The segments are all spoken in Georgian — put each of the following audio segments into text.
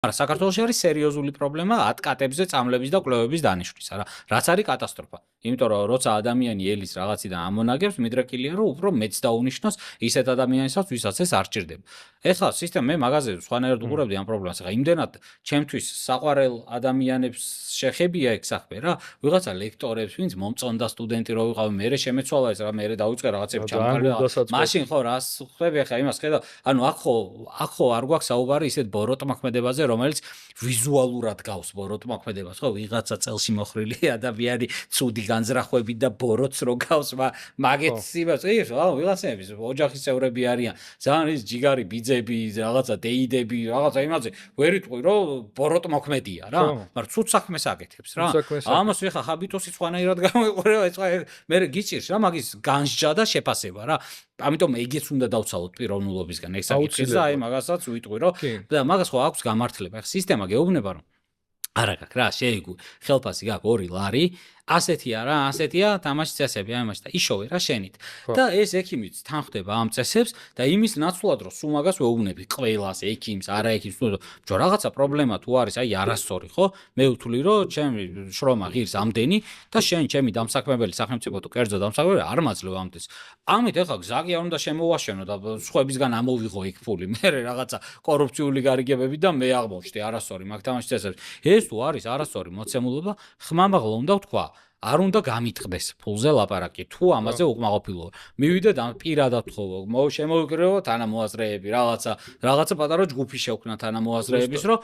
მაგრამ საქართველოში არის სერიოზული პრობლემა 10 კატებზე წამლების და კვლევების დანიშვნისა რა. რაც არის კატასტროფა. იმიტომ რომ როცა ადამიანი ელის რაღაციდან ამონაგებს, მიდრეკილია რომ უფრო მეც დაუნიშნოს ისეთ ადამიანისაც, ვისაც ეს არ ჭირდება. ეხლა სისტემა მე მაღაზიაზე სხვანაირად უყურებდი ამ პრობლემას. ეხლა იმდენად ჩემთვის საყვარელ ადამიანებს შეხებია ეგ საქმე რა. ვიღაცა ლექტორებს, ვინც მომწონდა სტუდენტი რო ვიყავი, მე შემეცვალა ეს რა, მე დავიწყე რაღაცებს ჩამოყალიბდა. მაშინ ხო რას ხვდები ახლა იმას ხედავ. ანუ აქ ხო არ გვაქვს საუბარი ისეთ ბოროტმოქმედებაზე, რომელიც ვიზუალურად გავს ბოროტმოქმედებას, ხო, ვიღაცა წელში მოხრილი ადამიანი ცუდი განზრახვებით და ბოროტს რო გავს, მაგეთ სიმას, ანუ ვიღაცების ოჯახის წევრები არიან, ძალიან ის ჯიგარი ბიძები, რაღაცა დეიდები, რაღაცა იმაზე, ვერ იტყვი რომ ბოროტმოქმედია რა, მაგრამ ცუდ საქმეს აკეთებს რა. ამას ეხა ჰაბიტოსი სხვანაირად გამოიყურება, ეს მე გიჭირს რა მაგის განსჯა და შეფასება რა. ამიტომ ეგეც უნდა დავცალოთ პიროვნულობისგან, ეს საკითხი და აი მაგასაც ვიტყვი რომ და მაგას ხო აქვს გამართლება. ახლა სისტემა გეუბნება რომ არა გაქვს რა, შეიგო, ხელფასი გაქვს 2 ლარი, ასეთია რა, ასეთია თამაშის წესები, აი მაშინ და იშოვე რა შენით. და ეს ექიმიც თან ხდება ამ წესებს და იმის ნაცვლად რომ სულ მაგას ვეუბნები ყველას, ექიმს, არა ექიმს, რომ რაღაცა პრობლემა თუ არის, აი არასწორი, ხო? მე ვთვლი რომ ჩემი შრომა ღირს ამდენი და ჩემი დამსაქმებელი სახელმწიფო თუ კერძო დამსაქმებელი არ მაძლევ ამდენს. ამით ეხლა გზა კი არ უნდა შემოვაშენო და სხვებისგან ამოვიღო იქ ფული. მე რაღაცა კორუფციული გარიგებები და მე აღმოჩნდი არასწორი მაგ თამაშის წესებს. ეს თუ არის არასწორი მოცემულობა, ხმამაღლა უნდა ვთქვა. არ უნდა გამიტყდეს ფულზე ლაპარაკი თუ ამაზე უკმაყოფილოა. მივიდეთ ამ პირადად ხო შემოვიკრიბო თანამოაზრეები, რაღაცა პატარა ჯგუფი შევქნა თანამოაზრეების, რომ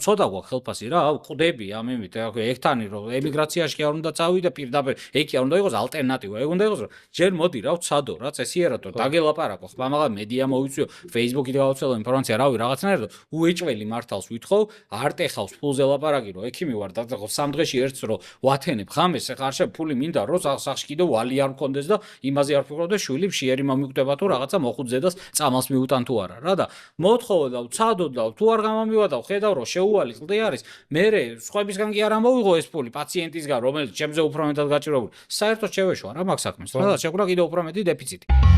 ცოტა გვაქვს ხელფასი რა, ყვდები ამ იმით, ექთანი რომ ემიგრაციაში კი არ უნდა წავიდე პირდაპირ, ეგ კი არ უნდა იყოს ალტერნატივა, ეგ უნდა იყოს რომ ჯერ მოდი რა ვცადო რა, წესიერად რომ დაგელაპარაკო, ხმამაღლა მედია მოვიწვიო, Facebook-ით გავაცელო ინფორმაცია, რავი, რაღაცნაირად უეჭველი მართალს ვითხოვ, არ ტეხავს ფულზე ლაპარაკი, რომ ექიმი ვარ და 3 დღეში ერთს რომ ვათენებ ხამეს ეხლა არ ფული მინდა რომ სახში კიდე ვალი არ მქონდეს და იმაზე არ ფიქრობდეს შვილი მშიერი მომიკვდება თუ რაღაცა მოხუძე და წამალს მიუტან თუ არა რა და მოთხოვო და ვცადო და თუ არ გამომივადავ ხედავ რომ შეუვალი ყდი არის მე სხვებისგან კი არ ამოვიღო ეს ფული პაციენტისგან რომელიც ჩემზე უფრო მეტად გაჭირებული საერთოდ შევეშვა რა მაგ საქმეს რა შეგვიძლია კიდე უფრო მეტი დეფიციტი